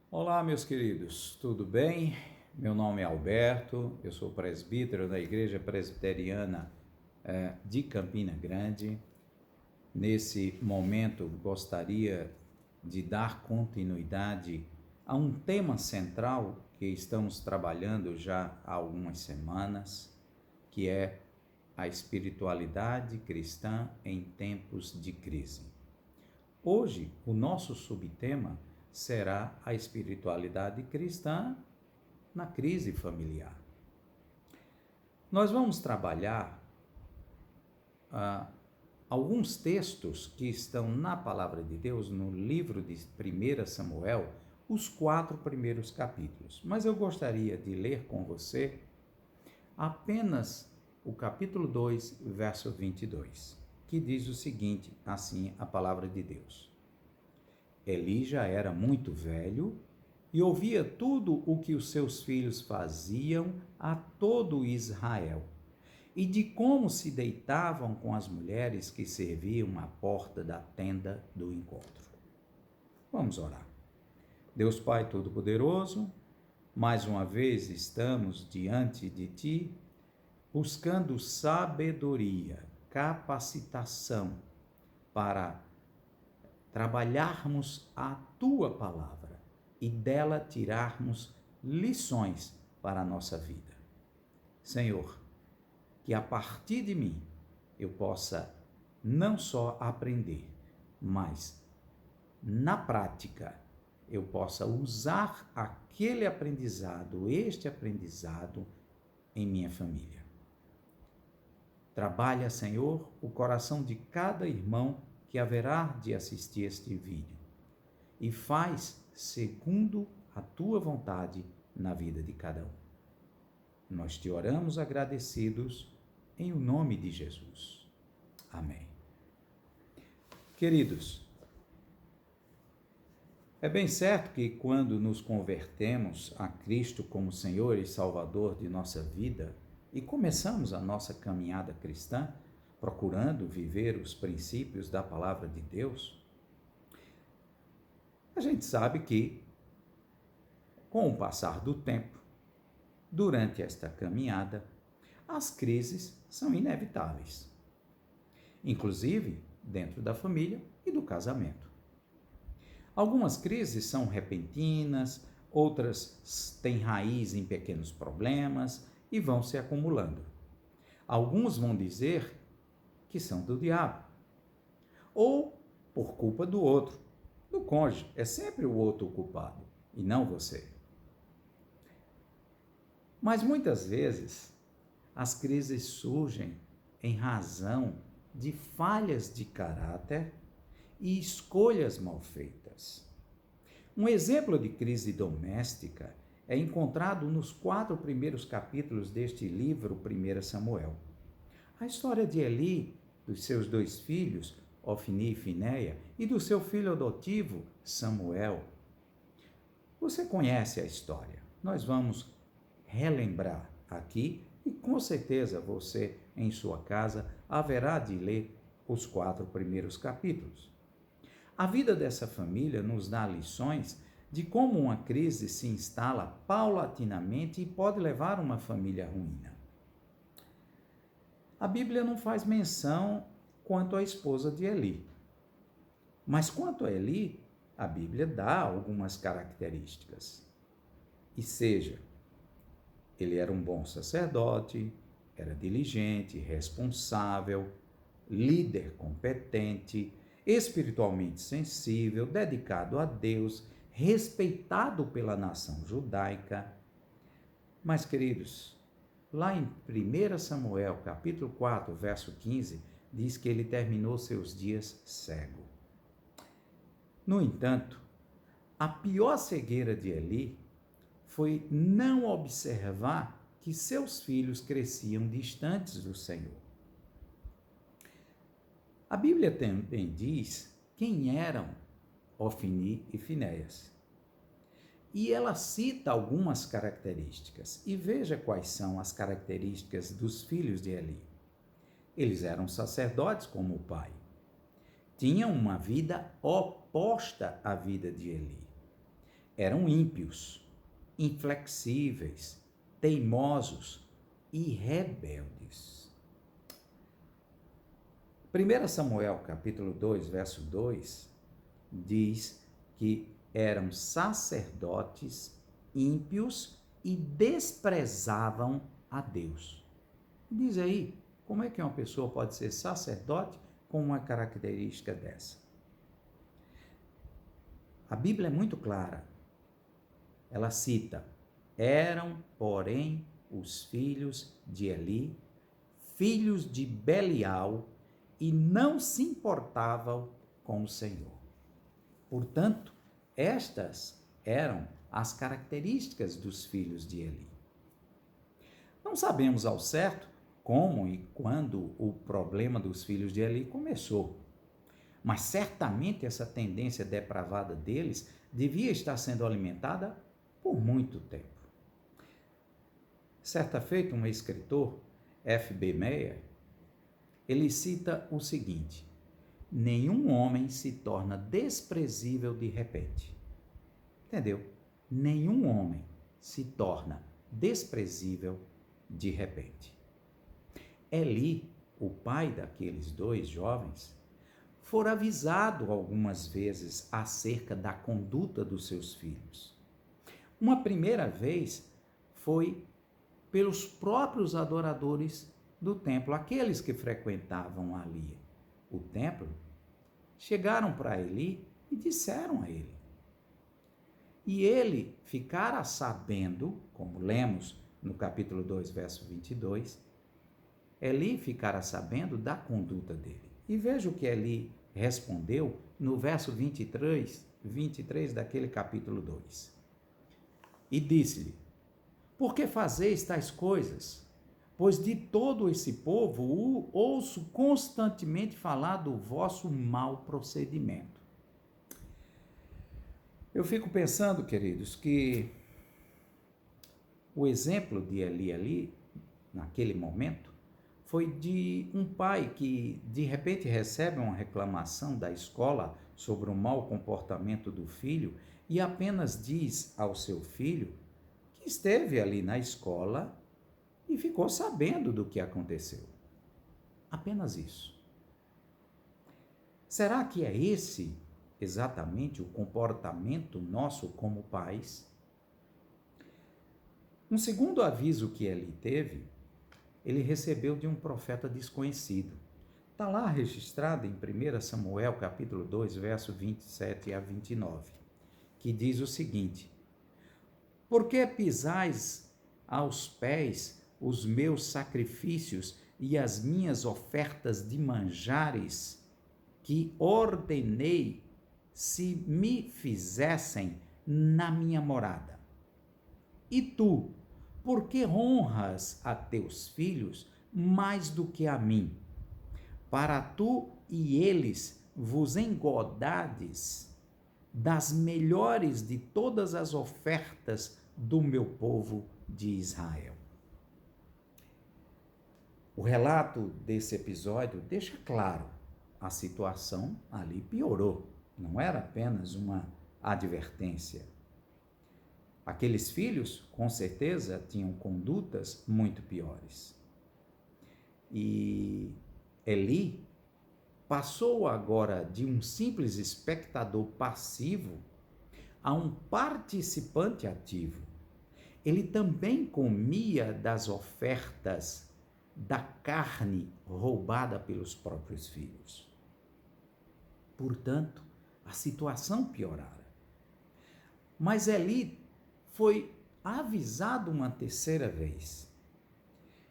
Olá, meus queridos, tudo bem? Meu nome é Alberto, eu sou presbítero da Igreja Presbiteriana de Campina Grande. Nesse momento, gostaria de dar continuidade a um tema central que estamos trabalhando já há algumas semanas, que é a espiritualidade cristã em tempos de crise. Hoje, o nosso subtema será a espiritualidade cristã na crise familiar. Nós vamos trabalhar alguns textos que estão na palavra de Deus no livro de 1 Samuel, os 4 primeiros capítulos. Mas eu gostaria de ler com você apenas o capítulo 2, verso 22, que diz o seguinte, assim a palavra de Deus. Eli já era muito velho e ouvia tudo o que os seus filhos faziam a todo Israel, e de como se deitavam com as mulheres que serviam à porta da tenda do encontro. Vamos orar. Deus Pai Todo-Poderoso, mais uma vez estamos diante de Ti, buscando sabedoria, capacitação para trabalharmos a Tua palavra e dela tirarmos lições para a nossa vida. Senhor, que a partir de mim eu possa não só aprender, mas na prática eu possa usar este aprendizado em minha família. Trabalha, Senhor, o coração de cada irmão que haverá de assistir este vídeo e faz segundo a tua vontade na vida de cada um. Nós te oramos agradecidos em o nome de Jesus. Amém. Queridos, é bem certo que quando nos convertemos a Cristo como Senhor e Salvador de nossa vida e começamos a nossa caminhada cristã, procurando viver os princípios da palavra de Deus, a gente sabe que, com o passar do tempo, durante esta caminhada, as crises são inevitáveis, inclusive dentro da família e do casamento. Algumas crises são repentinas, outras têm raiz em pequenos problemas e vão se acumulando. Alguns vão dizer que são do diabo, ou por culpa do outro, do cônjuge. É sempre o outro o culpado e não você. Mas muitas vezes as crises surgem em razão de falhas de caráter e escolhas mal feitas. Um exemplo de crise doméstica é encontrado nos 4 primeiros capítulos deste livro, 1 Samuel. A história de Eli, dos seus 2 filhos, Ofni e Finéia, e do seu filho adotivo, Samuel. Você conhece a história. Nós vamos relembrar aqui e com certeza você, em sua casa, haverá de ler os 4 primeiros capítulos. A vida dessa família nos dá lições de como uma crise se instala paulatinamente e pode levar uma família à ruína. A Bíblia não faz menção quanto à esposa de Eli. Mas quanto a Eli, a Bíblia dá algumas características. E seja, ele era um bom sacerdote, era diligente, responsável, líder competente, espiritualmente sensível, dedicado a Deus, respeitado pela nação judaica. Mas, queridos, lá em 1 Samuel, capítulo 4, verso 15, diz que ele terminou seus dias cego. No entanto, a pior cegueira de Eli foi não observar que seus filhos cresciam distantes do Senhor. A Bíblia também diz quem eram Ofni e Finéias. E ela cita algumas características. E veja quais são as características dos filhos de Eli. Eles eram sacerdotes como o pai. Tinham uma vida oposta à vida de Eli. eram ímpios, inflexíveis, teimosos e rebeldes. 1 Samuel capítulo 2, verso 2, diz que eram sacerdotes ímpios e desprezavam a Deus. Diz aí, como é que uma pessoa pode ser sacerdote com uma característica dessa? A Bíblia é muito clara. Ela cita: eram, porém, os filhos de Eli, filhos de Belial, e não se importavam com o Senhor. Portanto, estas eram as características dos filhos de Eli. Não sabemos ao certo como e quando o problema dos filhos de Eli começou, mas certamente essa tendência depravada deles devia estar sendo alimentada por muito tempo. Certa feita, um escritor, F.B. Meyer, ele cita o seguinte: nenhum homem se torna desprezível de repente. Entendeu? Nenhum homem se torna desprezível de repente. Eli, o pai daqueles dois jovens, fora avisado algumas vezes acerca da conduta dos seus filhos. Uma primeira vez foi pelos próprios adoradores do templo, aqueles que frequentavam ali o templo, chegaram para Eli e disseram a ele. E ele ficara sabendo, como lemos no capítulo 2, verso 22, Eli ficara sabendo da conduta dele. E veja o que Eli respondeu no verso 23 daquele capítulo 2. E disse-lhe: por que fazeis tais coisas? Pois de todo esse povo ouço constantemente falar do vosso mau procedimento. Eu fico pensando, queridos, que o exemplo de Eli ali, naquele momento, foi de um pai que de repente recebe uma reclamação da escola sobre o mau comportamento do filho e apenas diz ao seu filho que esteve ali na escola e ficou sabendo do que aconteceu. Apenas isso. Será que é esse exatamente o comportamento nosso como pais? Um segundo aviso que Eli teve, ele recebeu de um profeta desconhecido. Está lá registrado em 1 Samuel capítulo 2, verso 27 a 29, que diz o seguinte: por que pisais aos pés os meus sacrifícios e as minhas ofertas de manjares que ordenei se me fizessem na minha morada? E tu, por que honras a teus filhos mais do que a mim? Para tu e eles vos engodades das melhores de todas as ofertas do meu povo de Israel. O relato desse episódio deixa claro, a situação ali piorou, não era apenas uma advertência. Aqueles filhos, com certeza, tinham condutas muito piores. E Eli passou agora de um simples espectador passivo a um participante ativo. Ele também comia das ofertas da carne roubada pelos próprios filhos. Portanto, a situação piorara. Mas Eli foi avisado uma terceira vez.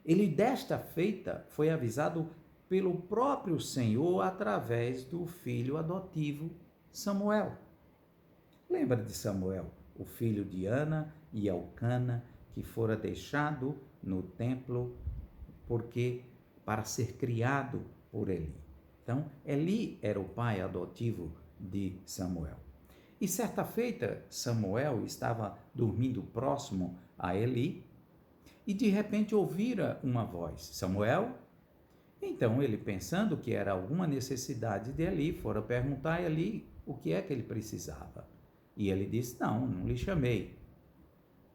Ele, desta feita, foi avisado pelo próprio Senhor através do filho adotivo Samuel. Lembra de Samuel, o filho de Ana e Elcana, que fora deixado no templo para ser criado por Eli. Então, Eli era o pai adotivo de Samuel. E certa feita, Samuel estava dormindo próximo a Eli e de repente ouvira uma voz: Samuel? Então ele, pensando que era alguma necessidade de Eli, fora perguntar a Eli o que é que ele precisava. E ele disse: Não, não lhe chamei.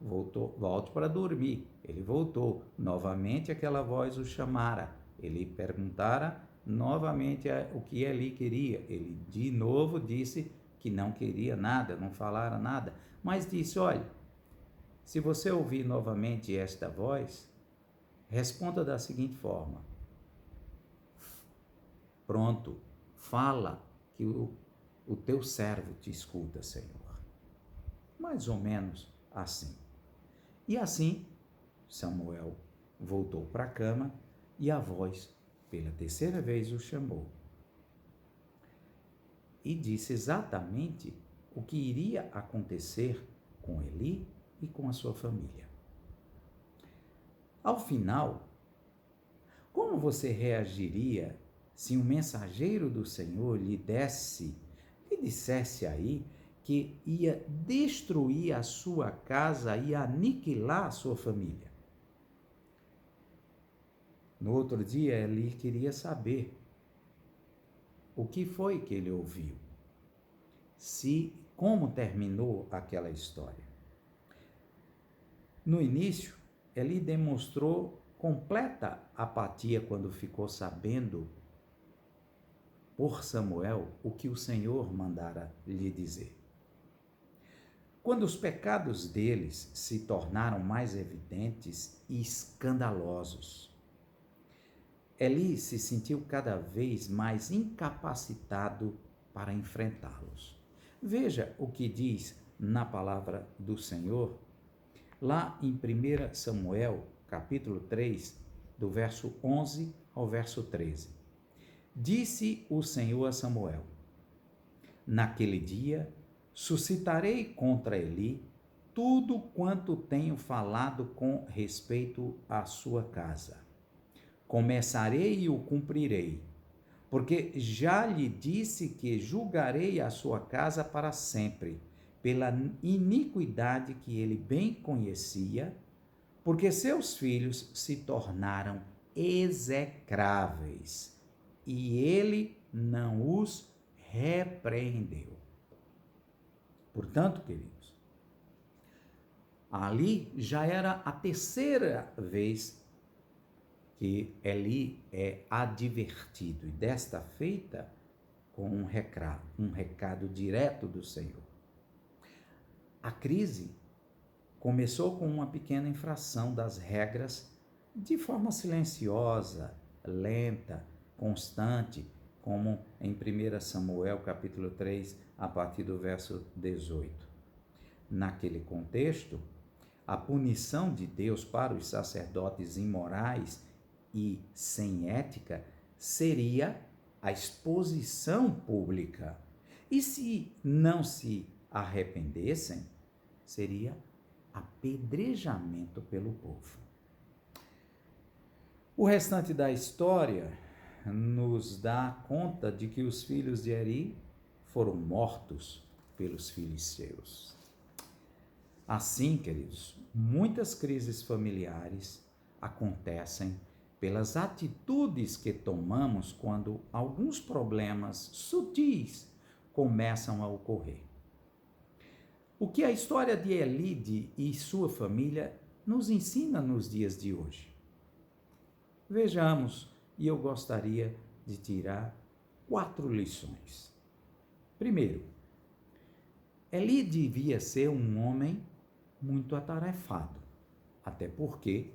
Volte para dormir. Ele voltou. Novamente aquela voz o chamara. Ele perguntara novamente o que Eli queria. Ele de novo disse que não queria nada, não falara nada. Mas disse: Olha, se você ouvir novamente esta voz, responda da seguinte forma: pronto, fala que o teu servo te escuta, Senhor. Mais ou menos assim. E assim, Samuel voltou para a cama e a voz, pela terceira vez, o chamou. E disse exatamente o que iria acontecer com Eli e com a sua família. Ao final, como você reagiria se um mensageiro do Senhor lhe dissesse aí que ia destruir a sua casa e aniquilar a sua família? No outro dia, Eli queria saber o que foi que ele ouviu, como terminou aquela história. No início, Eli demonstrou completa apatia quando ficou sabendo por Samuel o que o Senhor mandara lhe dizer. Quando os pecados deles se tornaram mais evidentes e escandalosos, Eli se sentiu cada vez mais incapacitado para enfrentá-los. Veja o que diz na palavra do Senhor, lá em 1 Samuel, capítulo 3, do verso 11 ao verso 13. Disse o Senhor a Samuel: naquele dia suscitarei contra Eli tudo quanto tenho falado com respeito à sua casa. Começarei e o cumprirei, porque já lhe disse que julgarei a sua casa para sempre, pela iniquidade que ele bem conhecia, porque seus filhos se tornaram execráveis, e ele não os repreendeu. Portanto, queridos, ali já era a terceira vez que Eli é advertido, e desta feita com um recado direto do Senhor. A crise começou com uma pequena infração das regras de forma silenciosa, lenta, constante, como em 1 Samuel capítulo 3, a partir do verso 18. Naquele contexto, a punição de Deus para os sacerdotes imorais e sem ética seria a exposição pública. E se não se arrependessem, seria apedrejamento pelo povo. O restante da história nos dá conta de que os filhos de Eli foram mortos pelos filisteus. Assim, queridos, muitas crises familiares acontecem pelas atitudes que tomamos quando alguns problemas sutis começam a ocorrer. O que a história de Eli e sua família nos ensina nos dias de hoje? Vejamos, e eu gostaria de tirar 4 lições. Primeiro, Eli devia ser um homem muito atarefado, até porque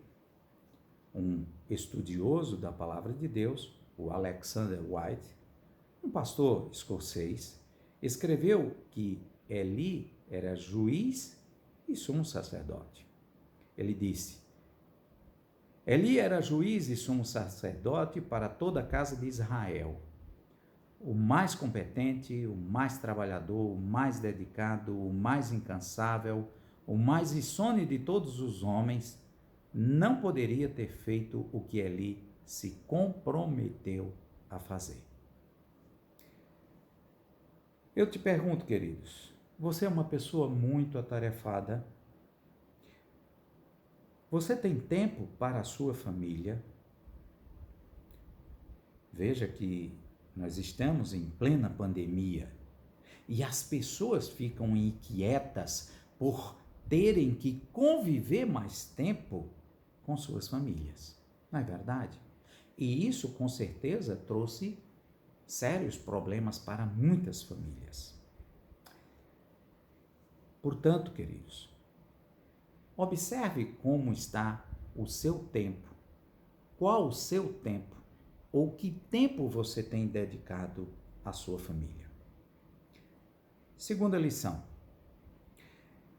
um estudioso da palavra de Deus, o Alexander White, um pastor escocês, escreveu que Eli era juiz e sumo sacerdote. Ele disse: Eli era juiz e sumo sacerdote para toda a casa de Israel, o mais competente, o mais trabalhador, o mais dedicado, o mais incansável, o mais insone de todos os homens, não poderia ter feito o que Eli se comprometeu a fazer. Eu te pergunto, queridos, você é uma pessoa muito atarefada? Você tem tempo para a sua família? Veja que nós estamos em plena pandemia E as pessoas ficam inquietas por terem que conviver mais tempo com suas famílias. Não é verdade? E isso, com certeza, trouxe sérios problemas para muitas famílias. Portanto, queridos, observe como está o seu tempo. Qual o seu tempo? Ou que tempo você tem dedicado à sua família? Segunda lição.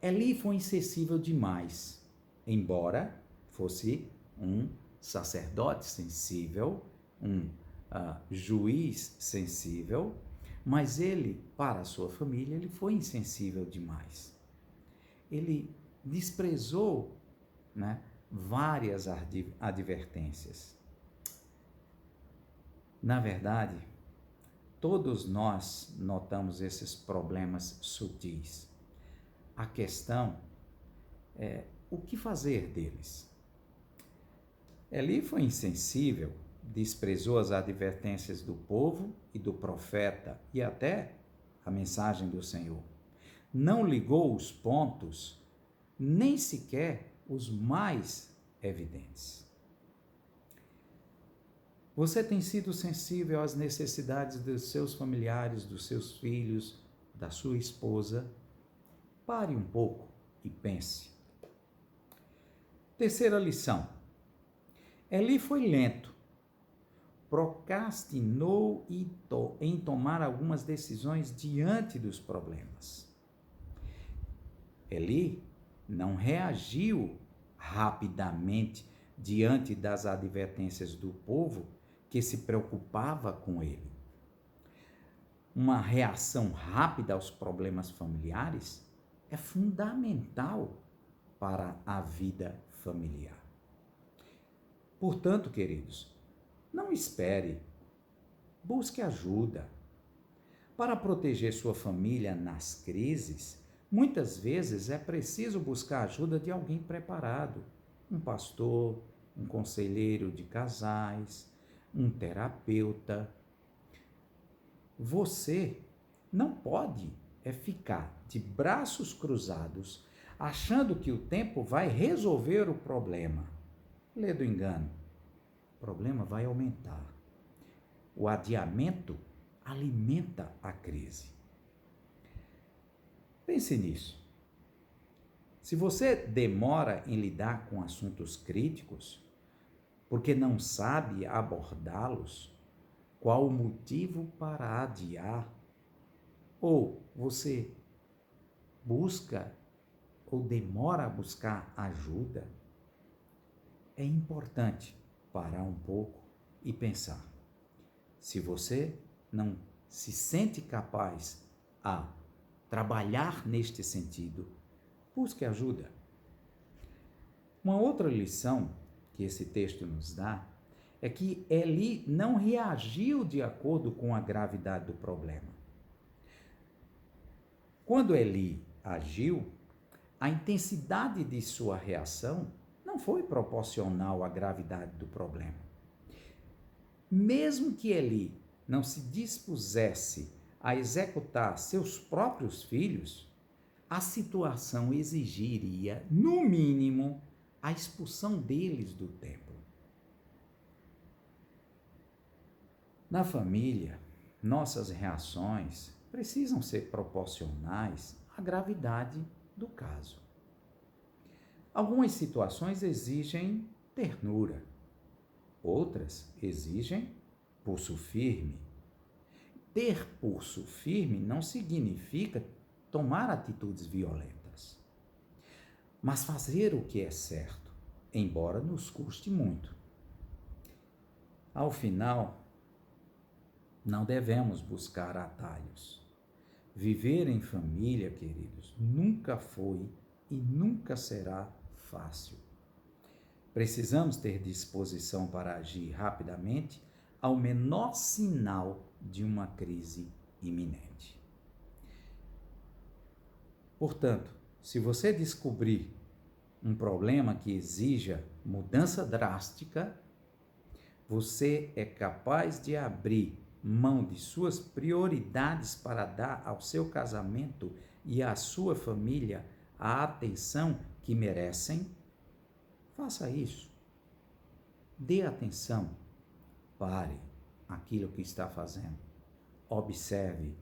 Eli foi insensível demais, embora fosse um sacerdote sensível, um juiz sensível, mas ele, para a sua família, ele foi insensível demais. Ele desprezou, né, várias advertências. Na verdade, todos nós notamos esses problemas sutis. A questão é o que fazer deles. Eli foi insensível, desprezou as advertências do povo e do profeta e até a mensagem do Senhor. Não ligou os pontos, nem sequer os mais evidentes. Você tem sido sensível às necessidades dos seus familiares, dos seus filhos, da sua esposa? Pare um pouco e pense. Terceira lição. Eli foi lento, procrastinou em tomar algumas decisões diante dos problemas. Eli não reagiu rapidamente diante das advertências do povo que se preocupava com ele. Uma reação rápida aos problemas familiares é fundamental para a vida familiar. Portanto, queridos, não espere, busque ajuda. Para proteger sua família nas crises, muitas vezes é preciso buscar a ajuda de alguém preparado, um pastor, um conselheiro de casais, um terapeuta. Você não pode ficar de braços cruzados, achando que o tempo vai resolver o problema. Lê do engano. O problema vai aumentar. O adiamento alimenta a crise. Pense nisso. Se você demora em lidar com assuntos críticos, porque não sabe abordá-los, qual o motivo para adiar? Ou você busca ou demora a buscar ajuda? É importante parar um pouco e pensar. Se você não se sente capaz a trabalhar neste sentido, busque ajuda. Uma outra lição que esse texto nos dá é que Eli não reagiu de acordo com a gravidade do problema. Quando Eli agiu, a intensidade de sua reação não foi proporcional à gravidade do problema. Mesmo que Eli não se dispusesse a executar seus próprios filhos, a situação exigiria, no mínimo, a expulsão deles do templo. Na família, nossas reações precisam ser proporcionais à gravidade do caso. Algumas situações exigem ternura, outras exigem pulso firme. Ter pulso firme não significa tomar atitudes violentas, mas fazer o que é certo, embora nos custe muito. Ao final, não devemos buscar atalhos. Viver em família, queridos, nunca foi e nunca será fácil. Precisamos ter disposição para agir rapidamente ao menor sinal de uma crise iminente. Portanto, se você descobrir um problema que exija mudança drástica, você é capaz de abrir mão de suas prioridades para dar ao seu casamento e à sua família a atenção que merecem, faça isso. Dê atenção. Pare aquilo que está fazendo. Observe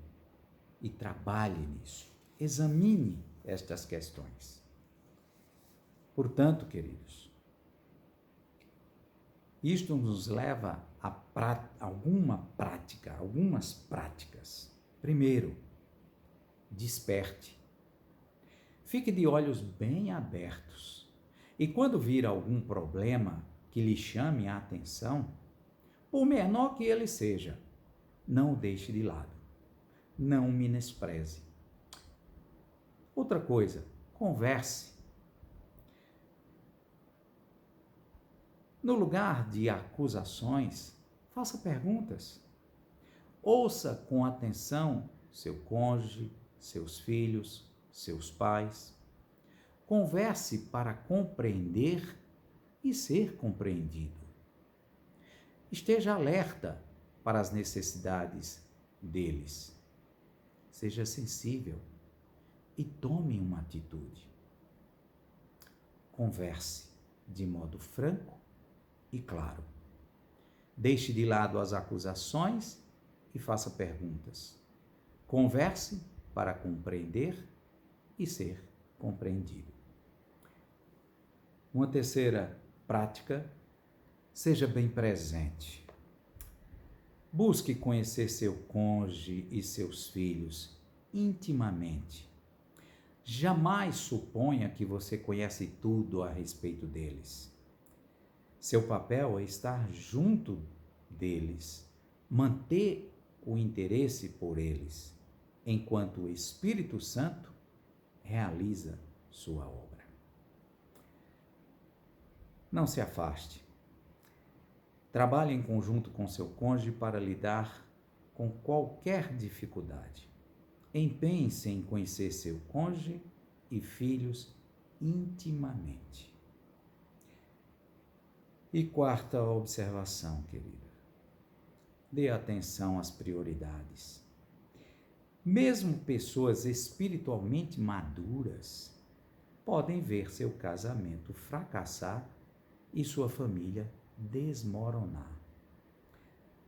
e trabalhe nisso. Examine estas questões. Portanto, queridos, isto nos leva a algumas práticas. Primeiro, desperte. Fique de olhos bem abertos. E quando vir algum problema que lhe chame a atenção, por menor que ele seja, não o deixe de lado. Não o menospreze. Outra coisa, converse. No lugar de acusações, faça perguntas. Ouça com atenção seu cônjuge, seus filhos, seus pais. Converse para compreender e ser compreendido. Esteja alerta para as necessidades deles. Seja sensível e tome uma atitude. Converse de modo franco e claro. Deixe de lado as acusações e faça perguntas. Converse para compreender e ser compreendido. Uma terceira prática, seja bem presente. Busque conhecer seu cônjuge e seus filhos intimamente. Jamais suponha que você conhece tudo a respeito deles. Seu papel é estar junto deles, manter o interesse por eles, enquanto o Espírito Santo realiza sua obra. Não se afaste. Trabalhe em conjunto com seu cônjuge para lidar com qualquer dificuldade. Empenhe-se em conhecer seu cônjuge e filhos intimamente. E quarta observação, querida. Dê atenção às prioridades. Mesmo pessoas espiritualmente maduras podem ver seu casamento fracassar e sua família desmoronar.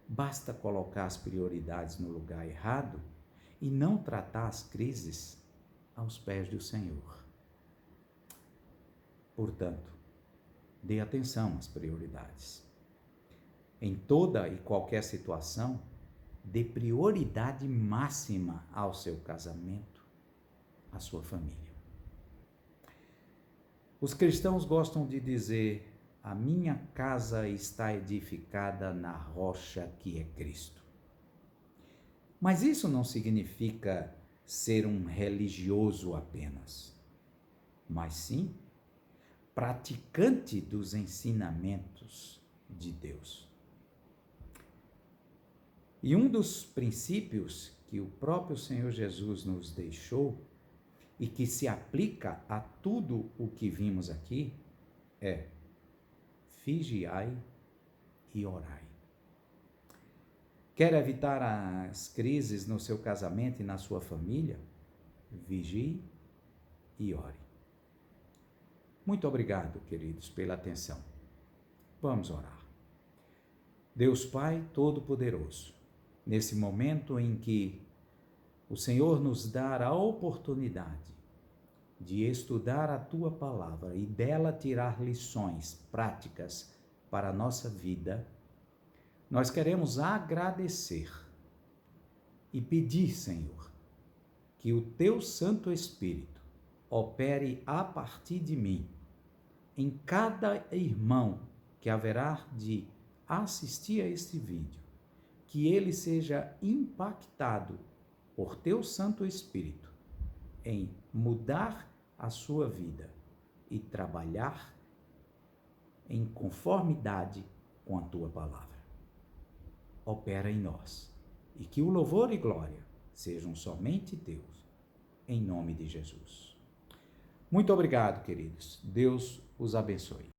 Basta colocar as prioridades no lugar errado e não tratar as crises aos pés do Senhor. Portanto, dê atenção às prioridades. Em toda e qualquer situação, dê prioridade máxima ao seu casamento, à sua família. Os cristãos gostam de dizer: a minha casa está edificada na rocha que é Cristo. Mas isso não significa ser um religioso apenas, mas sim praticante dos ensinamentos de Deus. E um dos princípios que o próprio Senhor Jesus nos deixou e que se aplica a tudo o que vimos aqui é: vigiai e orai. Quer evitar as crises no seu casamento e na sua família? Vigie e ore. Muito obrigado, queridos, pela atenção. Vamos orar. Deus Pai Todo-Poderoso, nesse momento em que o Senhor nos dá a oportunidade de estudar a Tua Palavra e dela tirar lições práticas para a nossa vida, nós queremos agradecer e pedir, Senhor, que o Teu Santo Espírito opere a partir de mim, em cada irmão que haverá de assistir a este vídeo, que ele seja impactado por Teu Santo Espírito em mudar a sua vida e trabalhar em conformidade com a Tua Palavra. Opera em nós e que o louvor e glória sejam somente Teus, em nome de Jesus. Muito obrigado, queridos. Deus os abençoe.